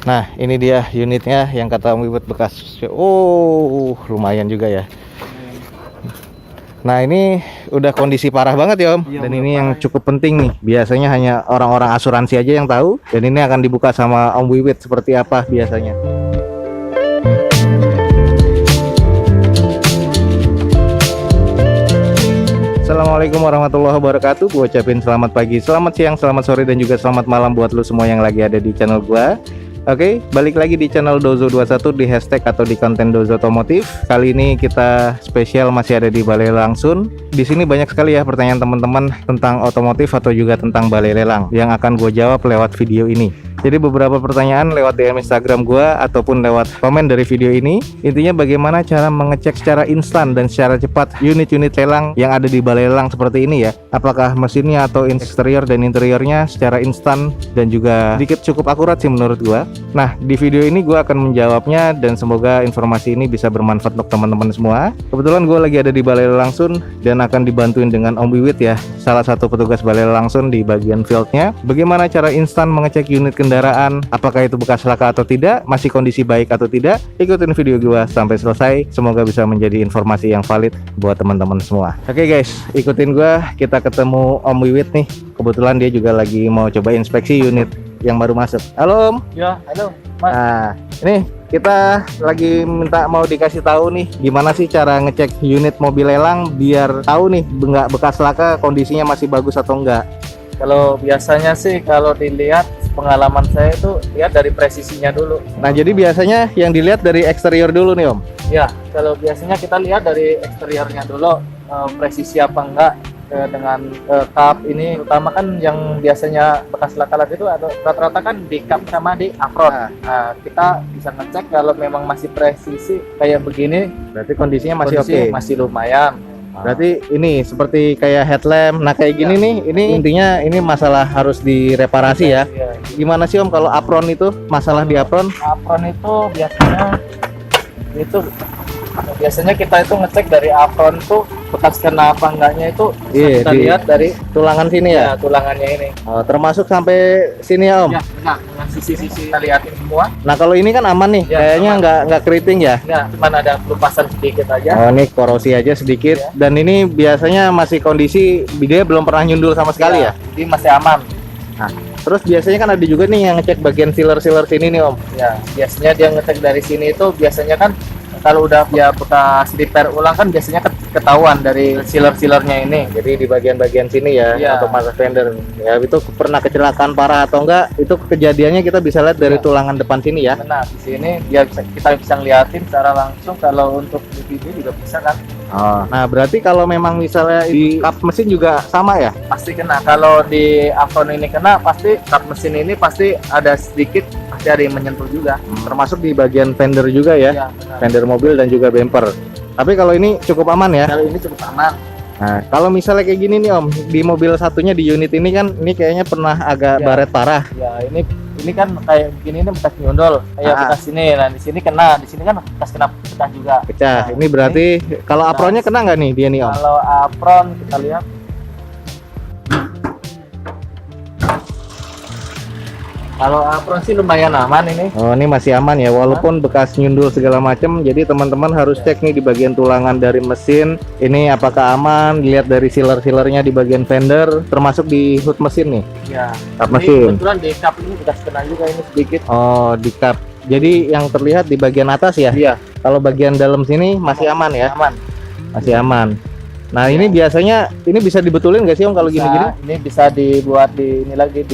Nah, ini dia unitnya yang kata Om Wiwit bekas. Oh, lumayan juga ya. Nah, ini udah kondisi parah banget ya Om. Iya, Dan udah ini yang parah. cukup penting nih. Biasanya hanya orang-orang asuransi aja yang tahu. Dan ini akan dibuka sama Om Wiwit seperti apa biasanya. Assalamualaikum warahmatullahi wabarakatuh. Gue ucapin selamat pagi, selamat siang, selamat sore, dan juga selamat malam buat lu semua yang lagi ada di channel gue. Oke, balik lagi di channel Dozo21 di hashtag atau di konten Dozo Otomotif. Kali ini kita spesial masih ada di Balai Langsun. Di sini banyak sekali ya pertanyaan teman-teman tentang otomotif atau juga tentang balai lelang yang akan gue jawab lewat video ini. Jadi beberapa pertanyaan lewat DM Instagram gue ataupun lewat komen dari video ini. Intinya bagaimana cara mengecek secara instan dan secara cepat unit-unit lelang yang ada di balai lelang seperti ini ya. Apakah mesinnya atau eksterior dan interiornya secara instan dan juga sedikit cukup akurat sih menurut gue. Nah, di video ini gue akan menjawabnya dan semoga informasi ini bisa bermanfaat untuk teman-teman semua. Kebetulan gue lagi ada di Balai Langsun dan akan dibantuin dengan Om Wiwit ya, salah satu petugas Balai Langsun di bagian fieldnya. Bagaimana cara instan mengecek unit kendaraan, apakah itu bekas laka atau tidak, masih kondisi baik atau tidak? Ikutin video gue sampai selesai, semoga bisa menjadi informasi yang valid buat teman-teman semua. Oke guys, ikutin gue, kita ketemu Om Wiwit nih. Kebetulan dia juga lagi mau coba inspeksi unit yang baru masuk. Halo Om. Ya, halo Mas. Nah, ini kita lagi mau dikasih tahu nih gimana sih cara ngecek unit mobil lelang biar tahu nih nggak bekas laka, kondisinya masih bagus atau enggak. Kalau biasanya sih kalau dilihat pengalaman saya itu lihat dari presisinya dulu. Nah, jadi biasanya yang dilihat dari eksterior dulu nih Om. Ya, kalau biasanya kita lihat dari eksteriornya dulu, presisi apa enggak. Dengan kap ini utama kan yang biasanya bekas laka-laka itu atau rata-rata kan di kap sama di apron. Nah, kita bisa ngecek kalau memang masih presisi kayak begini, Berarti kondisinya masih oke. masih lumayan. Berarti ini seperti kayak headlamp. Nah, kayak gini nih, ini intinya ini masalah harus direparasi ya. Iya. Gimana sih Om kalau apron itu? Masalah di apron? Apron itu biasanya kita itu ngecek dari apron tuh bekas kena apa enggaknya itu bisa kita lihat dari tulangan sini ya. tulangannya ini. Oh, termasuk sampai sini ya Om. Ya, benar. Dengan sisi-sisi kita lihatin semua. Nah, kalau ini kan aman nih, Ya, kayaknya aman. nggak keriting ya. Ya, cuman ada pelupasan sedikit aja. Oh, ini korosi aja sedikit. Ya. Dan ini biasanya masih kondisi dia belum pernah nyundul sama sekali ya. Jadi masih aman. Nah, terus biasanya kan ada juga nih yang ngecek bagian sealer sini nih Om. Ya, biasanya dia ngecek dari sini itu biasanya kan kalau udah dia bekas repair ulang kan biasanya ketahuan dari sealer-sealernya ini. Jadi di bagian-bagian sini ya, Ya. untuk masa fender. Ya, itu pernah kecelakaan parah atau enggak? Itu kejadiannya kita bisa lihat dari Ya. tulangan depan sini ya. Benar, di sini kita bisa ngeliatin secara langsung. Kalau untuk di video juga bisa kan. Oh, nah berarti kalau memang misalnya di kap mesin juga sama ya? Pasti kena. Kalau di apron ini kena, pasti kap mesin ini pasti ada sedikit, pasti ada yang menyentuh juga. Termasuk di bagian fender juga ya, Ya, benar. fender mobil dan juga bumper. Tapi kalau ini cukup aman ya. Kalau ini cukup aman. Nah, kalau misalnya kayak gini nih Om, di mobil satunya di unit ini kan, ini kayaknya pernah agak Ya. baret parah. Ya, ini kan kayak begini ini bekas nyundul, kayak bekas ini. Nah, di sini kena, di sini kan bekas kena pecah juga. Pecah. Nah, Ini berarti kalau apronnya kena nggak nih dia nih Om? kalau apron kita lihat. Kalau apron sih lumayan aman ini. Oh, ini masih aman ya, walaupun bekas nyundul segala macam. Jadi teman-teman harus cek nih di bagian tulangan dari mesin, ini apakah aman, dilihat dari sealer-sealernya di bagian fender, termasuk di hood mesin nih. Ya. Kap Ini mesin. kebetulan di kap ini bekas kena juga ini sedikit. Oh, di kap. Jadi yang terlihat di bagian atas ya. Iya. Kalau bagian dalam sini masih aman ya. Aman. Masih aman. Nah, ini biasanya ini bisa dibetulin nggak sih Om kalau gini-gini? Ini bisa dibuat di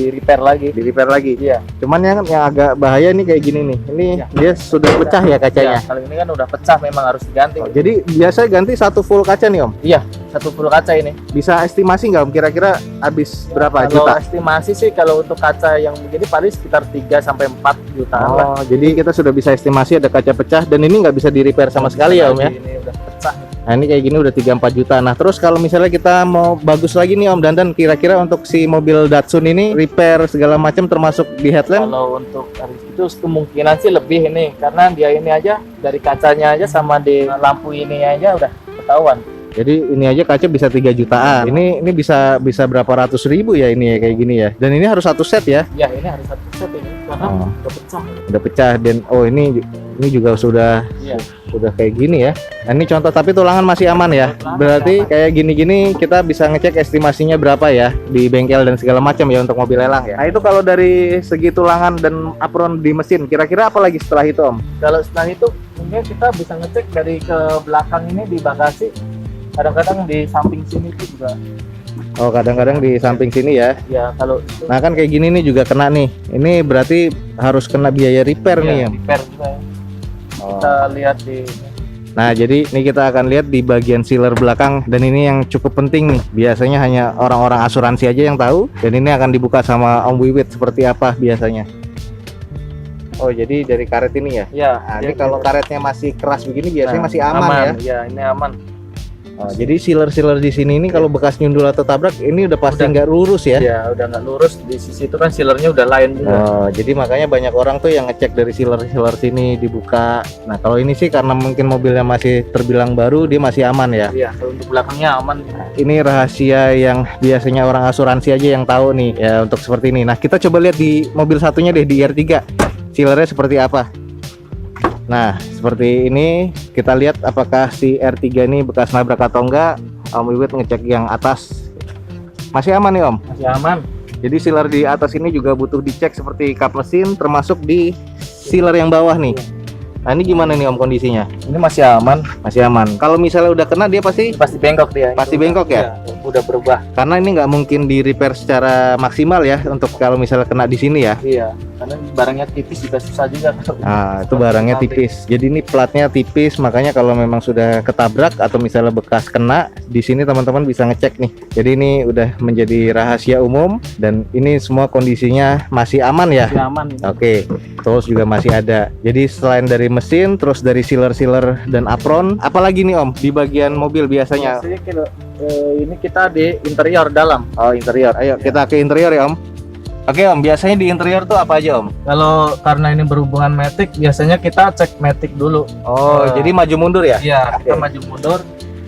repair lagi. Di repair lagi. Iya. Cuman yang agak bahaya nih kayak gini nih. Ini Ya. dia sudah pecah ya kacanya. Iya, kalau ini kan udah pecah memang harus diganti. Oh, jadi biasa ganti satu full kaca nih Om. Iya, satu full kaca ini. Bisa estimasi nggak Om kira-kira habis berapa Kalau juta? estimasi sih kalau untuk kaca yang begini paling sekitar 3 sampai 4 jutaan lah. Oh, jadi kita sudah bisa estimasi ada kaca pecah dan ini nggak bisa di repair sama sekali ya Om ya. Ini udah pecah. Nah, ini kayak gini udah 3-4 juta. Nah, terus kalau misalnya kita mau bagus lagi nih Om Dandan, kira-kira untuk si mobil Datsun ini repair segala macam termasuk di headlamp? Kalau untuk itu kemungkinan sih lebih ini karena dia ini aja dari kacanya aja sama di lampu ini aja udah ketahuan. Jadi ini aja kaca bisa 3 jutaan. Ini bisa berapa ratus ribu ya ini ya kayak gini ya. Dan ini harus satu set ya. Ya ini harus satu set ini karena Oh. udah pecah. Udah pecah dan ini juga sudah Iya. kayak gini ya. Nah, ini contoh tapi tulangan masih aman ya. Berarti kayak gini-gini kita bisa ngecek estimasinya berapa ya di bengkel dan segala macam ya untuk mobil lelang ya. Nah, itu kalau dari segi tulangan dan apron di mesin, kira-kira apa lagi setelah itu, Om? Kalau setelah itu mungkin kita bisa ngecek dari ke belakang ini di bagasi. Kadang-kadang di samping sini tuh juga. Oh, kadang-kadang di samping sini ya. Ya kalau itu Nah, kan kayak gini nih juga kena nih. Ini berarti harus kena biaya repair nih ya. repair juga ya. Oh. Kita lihat di Nah, jadi ini kita akan lihat di bagian sealer belakang dan ini yang cukup penting nih. Biasanya hanya orang-orang asuransi aja yang tahu dan ini akan dibuka sama Om Wiwit seperti apa biasanya. Oh, jadi dari karet ini ya. ya. Nah, dia ini kalau gitu. karetnya masih keras begini biasanya Nah, masih aman ya. Ya, ini aman. Oh, jadi sealer-sealer di sini ini kalau bekas nyundul atau tabrak ini udah pasti Udah. nggak lurus ya. Ya, udah nggak lurus di sisi itu kan sealernya udah lain juga. Oh, jadi makanya banyak orang tuh yang ngecek dari sealer sini dibuka. Nah, kalau ini sih karena mungkin mobilnya masih terbilang baru, dia masih aman ya. Iya, kalau untuk belakangnya aman. Ini rahasia yang biasanya orang asuransi aja yang tahu nih ya untuk seperti ini. Nah, kita coba lihat di mobil satunya deh, di R3. Sealernya seperti apa? Nah, seperti ini kita lihat apakah si R3 ini bekas nabrak atau enggak. Om Wiwit ngecek yang atas. Masih aman nih, Om. Masih aman. Jadi sealer di atas ini juga butuh dicek seperti kap mesin, termasuk di sealer yang bawah nih. Nah, ini gimana nih, Om, kondisinya? Ini masih aman. Masih aman. Kalau misalnya udah kena dia pasti Pasti bengkok dia. Pasti Itu bengkok ya? Udah berubah. karena ini nggak mungkin di repair secara maksimal ya untuk kalau misalnya kena di sini ya. Iya, karena barangnya tipis juga susah juga. Nah, itu barangnya tipis. Jadi ini platnya tipis, makanya kalau memang sudah ketabrak atau misalnya bekas kena di sini teman-teman bisa ngecek nih. Jadi ini udah menjadi rahasia umum dan ini semua kondisinya masih aman ya. Masih aman. Ini. Oke, tools juga masih ada. Jadi selain dari mesin, terus dari sealer dan apron, apalagi nih, Om di bagian mobil biasanya? Biasanya kalau ini kita di interior dalam. Oh, interior. Ayo kita ke interior ya, Om. Oke, Om, biasanya di interior tuh apa aja, Om? Kalau karena ini berhubungan matic, biasanya kita cek matic dulu. Oh, Nah. jadi maju mundur ya? Iya, kita Oke. maju mundur.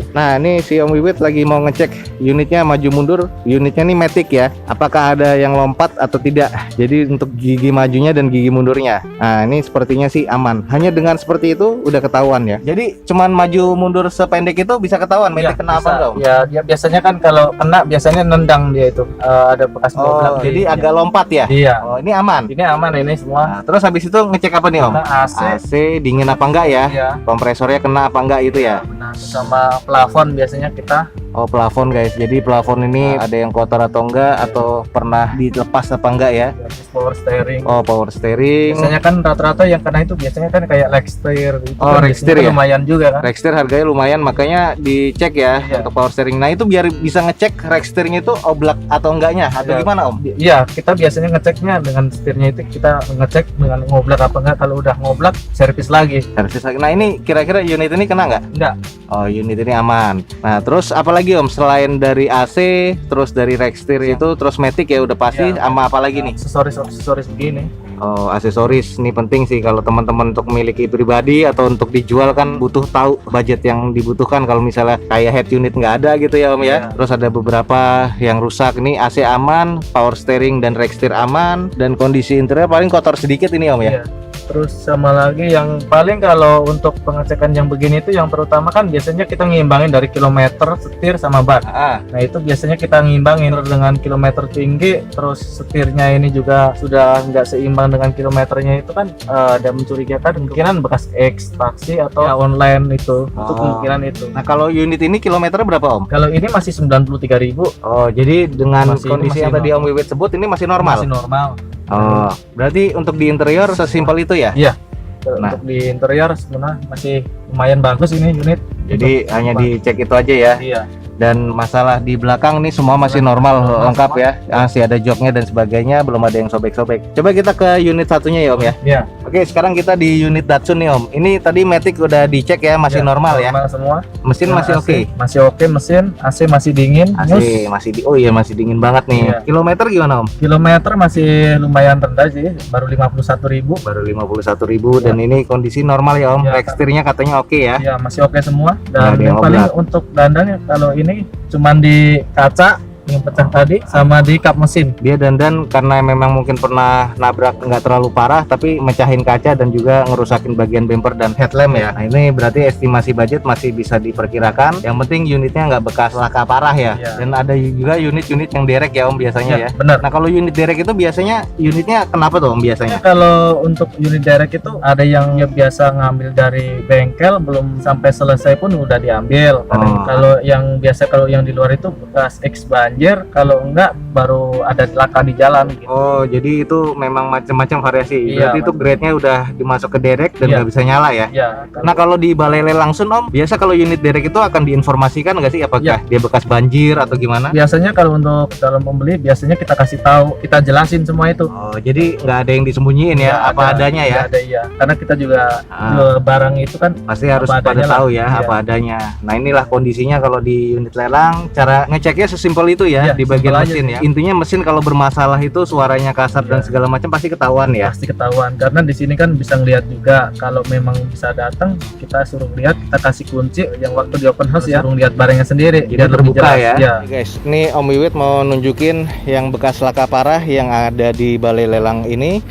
Nah, ini si Om Wiwit lagi mau ngecek unitnya maju mundur. Unitnya nih matic ya. Apakah ada yang lompat atau tidak? Jadi untuk gigi majunya dan gigi mundurnya. Nah, ini sepertinya sih aman. Hanya dengan seperti itu udah ketahuan ya. Jadi cuman maju mundur sependek itu bisa ketahuan matic Iya, kena apa bisa. enggak, Om? Ya, dia biasanya kan kalau kena biasanya nendang dia itu. Ada bekas Oh, dobrak jadi di- agak lompat ya? Iya. Oh, ini aman. Ini aman ini semua. Nah, terus habis itu ngecek apa nih, Om? Karena AC. AC dingin apa enggak ya? Iya. Kompresornya kena apa enggak itu ya? Benar. Sama plafon biasanya kita Oh, plafon guys. Jadi plafon ini ada yang kotor atau enggak atau pernah dilepas apa enggak ya? terus power steering. Oh, power steering. Biasanya kan rata-rata yang kena itu biasanya kan kayak leg steer gitu. Oh, kan leg biasanya steer kan ya? lumayan juga kan. Rexter harganya lumayan, makanya dicek ya Iya. untuk power steering. Nah, itu biar bisa ngecek Rexternya itu oblak atau enggaknya atau Iya. gimana, Om? Iya, kita biasanya ngeceknya dengan setirnya itu kita ngecek dengan ngoblak apa enggak. Kalau udah ngoblak, servis lagi. Servis lagi. Nah, ini kira-kira unit ini kena nggak? Enggak. Oh, unit ini aman. Nah, terus apa lagi, Om? Selain dari AC, terus dari Rexter itu, terus Matic ya udah pasti, Iya. sama apa lagi nih? Aksesoris begini. Oh, aksesoris ini penting sih kalau teman-teman untuk memiliki pribadi atau untuk dijual kan butuh tahu budget yang dibutuhkan. Kalau misalnya kayak head unit nggak ada gitu ya, Om ya. Iya. Terus ada beberapa yang rusak nih, AC aman, power steering dan Rexter aman, dan kondisi interior paling kotor sedikit ini, Om ya. Iya. Terus sama lagi yang paling kalau untuk pengecekan yang begini itu yang terutama kan biasanya kita ngimbangin dari kilometer, setir sama ban. Ah, Nah itu biasanya kita ngimbangin dengan kilometer tinggi, terus setirnya ini juga sudah nggak seimbang dengan kilometernya itu kan ada mencurigakan kemungkinan bekas ekstraksi atau ya, online itu kemungkinan itu. Nah, kalau unit ini kilometer berapa, Om? Kalau ini masih 93.000. Oh, jadi dengan Masih- kondisi masih yang tadi Om Wiwit sebut ini masih normal. Masih normal. Oh, berarti untuk di interior sesimpel itu ya? Nah. Untuk di interior sebenarnya masih lumayan bagus ini unit. Jadi hanya dicek itu aja ya. Iya. Dan masalah di belakang nih semua masih normal, lengkap ya. Masih ada joknya dan sebagainya, belum ada yang sobek-sobek. Coba kita ke unit satunya ya, Om ya. Iya. Oke, Oke, sekarang kita di unit Datsun nih Om. Ini tadi matic udah dicek ya, masih normal ya. Normal semua. Mesin Yang masih AC oke. Masih oke mesin, AC masih dingin. AC masih oh iya masih dingin banget nih. Iya. Kilometer gimana Om? Kilometer masih lumayan rendah sih, baru 51.000. Baru 51.000 dan ini kondisi normal ya Om. Iya. Teksturnya katanya oke ya. Ya masih oke semua. Nggak ada Dan yang yang paling oblak. untuk dandan kalau ini cuman di kaca yang pecah tadi sama di kap mesin. Dia dandan karena memang mungkin pernah nabrak nggak terlalu parah tapi mecahin kaca dan juga ngerusakin bagian bumper dan headlamp ya. Nah ini berarti estimasi budget masih bisa diperkirakan. Yang penting unitnya nggak bekas laka parah ya. Iya. Dan ada juga unit-unit yang derek ya Om biasanya ya. Benar. Nah kalau unit derek itu biasanya unitnya kenapa tuh Om biasanya? Kalau untuk unit derek itu ada yang biasa ngambil dari bengkel belum sampai selesai pun udah diambil. Oh. Kalau yang biasa kalau yang di luar itu bekas X banjir, kalau enggak baru ada laka di jalan gitu. Oh jadi itu memang macam-macam variasi. Iya, Berarti itu grade-nya udah dimasuk ke derek dan Iya. nggak bisa nyala ya. Ya, Nah kalau di balai langsung Om, biasa kalau unit derek itu akan diinformasikan nggak sih apakah Iya. dia bekas banjir atau gimana? biasanya kalau untuk dalam pembeli biasanya kita kasih tahu, kita jelasin semua itu. Oh jadi nggak ada yang disembunyiin ya, Nggak apa ada, adanya ya. nggak ada, iya. Karena kita juga Ah. jual barang itu kan Pasti harus apa pada adanya tahu lah. ya Iya. apa adanya. Nah inilah kondisinya kalau di unit lelang. Cara ngeceknya sesimpel itu ya, Iya, di bagian simpel aja mesin sih. ya. Intinya mesin kalau bermasalah itu suaranya kasar dan Iya. segala macam pasti ketahuan ya. pasti ketahuan. Karena di sini kan bisa ngeliat juga kalau memang bisa datang kita suruh lihat, kita kasih kunci yang waktu di open house ya, suruh lihat barangnya sendiri. Jadi biar lebih terbuka jelas. ya. Iya. Nih, guys, ini Om Wiwit mau nunjukin yang bekas laka parah yang ada di balai lelang ini.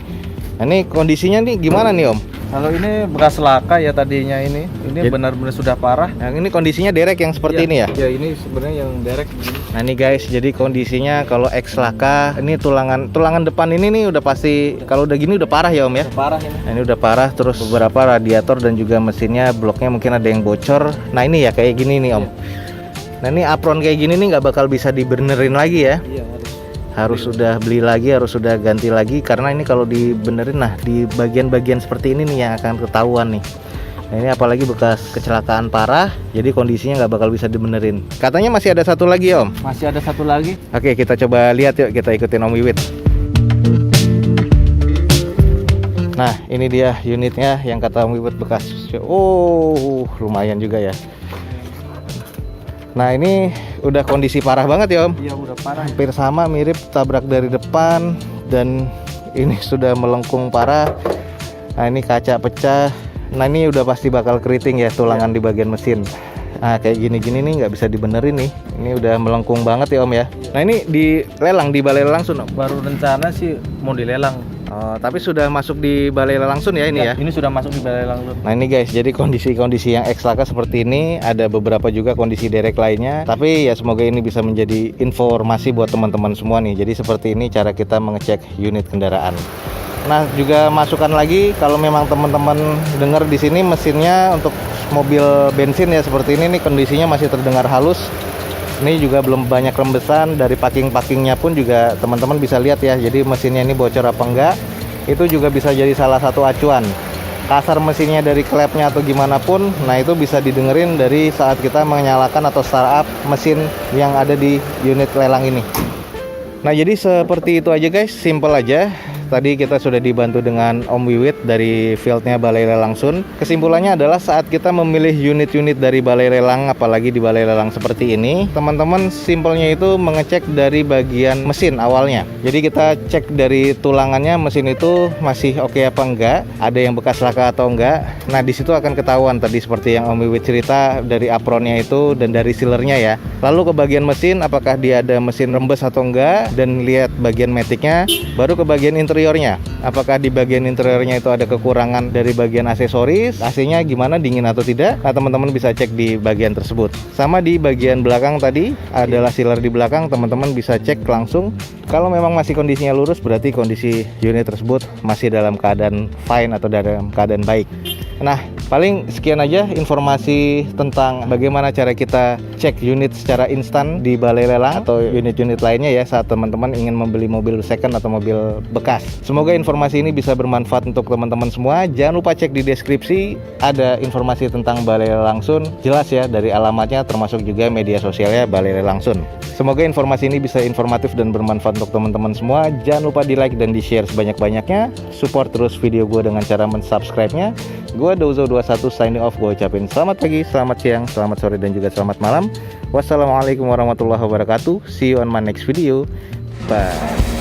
Nah, ini kondisinya nih gimana nih Om? Kalau ini bekas laka ya tadinya ini Jadi- benar-benar sudah parah. Yang ini kondisinya derek yang seperti ini ya. Ya ini sebenarnya yang derek. Nah ini guys, jadi kondisinya kalau X laka, ini tulangan depan ini nih udah pasti kalau udah gini udah parah ya Om ya. Parah ini. Nah, ini udah parah, terus beberapa radiator dan juga mesinnya bloknya mungkin ada yang bocor. Nah ini ya kayak gini nih Om. Nah ini apron kayak gini nih nggak bakal bisa dibenerin lagi ya. Iya, Harus sudah beli lagi, harus sudah ganti lagi karena ini kalau dibenerin, nah di bagian-bagian seperti ini nih yang akan ketahuan nih. Nah ini apalagi bekas kecelakaan parah, jadi kondisinya nggak bakal bisa dibenerin. Katanya masih ada satu lagi Om. masih ada satu lagi. Oke, kita coba lihat yuk, kita ikutin Om Wiwit. Nah, ini dia unitnya yang kata Om Wiwit bekas. Oh, lumayan juga ya. Nah, ini udah kondisi parah banget ya Om. Iya udah parah. Hampir sama, mirip tabrak dari depan dan ini sudah melengkung parah. Nah, ini kaca pecah. Nah, ini udah pasti bakal keriting ya tulangan di bagian mesin. Nah kayak gini-gini nih nggak bisa dibenerin nih. Ini udah melengkung banget ya Om ya. Nah ini dilelang, di balai langsung Om. Baru rencana sih mau dilelang. Oh, tapi sudah masuk di balai langsung ya ini ya. Ini sudah masuk di balai langsung. Nah ini guys, jadi kondisi-kondisi yang X laka seperti ini, ada beberapa juga kondisi derek lainnya. Tapi ya semoga ini bisa menjadi informasi buat teman-teman semua nih. Jadi seperti ini cara kita mengecek unit kendaraan. Nah juga masukan lagi kalau memang teman-teman dengar di sini mesinnya untuk mobil bensin ya seperti ini nih kondisinya masih terdengar halus. Ini juga belum banyak rembesan, dari packing-packingnya pun juga teman-teman bisa lihat ya. Jadi mesinnya ini bocor apa enggak, itu juga bisa jadi salah satu acuan. Kasar mesinnya dari klepnya atau gimana pun, nah itu bisa didengerin dari saat kita menyalakan atau startup mesin yang ada di unit lelang ini. Nah jadi seperti itu aja guys, simple aja. Tadi kita sudah dibantu dengan Om Wiwit dari fieldnya Balai Lelang Sun. Kesimpulannya adalah saat kita memilih unit-unit dari Balai Lelang, apalagi di Balai Lelang seperti ini, teman-teman simpelnya itu mengecek dari bagian mesin awalnya. Jadi kita cek dari tulangannya mesin itu masih oke apa enggak, ada yang bekas laka atau enggak. Nah di situ akan ketahuan tadi seperti yang Om Wiwit cerita dari apronnya itu dan dari sealernya ya. Lalu ke bagian mesin, apakah dia ada mesin rembes atau enggak, dan lihat bagian maticnya. Baru ke bagian interiornya, apakah di bagian interiornya itu ada kekurangan dari bagian aksesoris, AC-nya gimana, dingin atau tidak. Nah teman-teman bisa cek di bagian tersebut. Sama di bagian belakang tadi adalah sealer di belakang, teman-teman bisa cek langsung. Kalau memang masih kondisinya lurus, berarti kondisi unit tersebut masih dalam keadaan fine atau dalam keadaan baik. Nah, paling sekian aja informasi tentang bagaimana cara kita cek unit secara instan di balai lelang atau unit-unit lainnya ya saat teman-teman ingin membeli mobil second atau mobil bekas. Semoga informasi ini bisa bermanfaat untuk teman-teman semua. Jangan lupa cek di deskripsi, ada informasi tentang Balai Lelang Sun. Jelas ya dari alamatnya, termasuk juga media sosialnya Balai Lelang Sun. Semoga informasi ini bisa informatif dan bermanfaat untuk teman-teman semua. Jangan lupa di like dan di share sebanyak-banyaknya. Support terus video gue dengan cara mensubscribe-nya. Gue Dozo21 signing off. Gue ucapin selamat pagi, selamat siang, selamat sore, dan juga selamat malam. Wassalamualaikum warahmatullahi wabarakatuh. See you on my next video. Bye.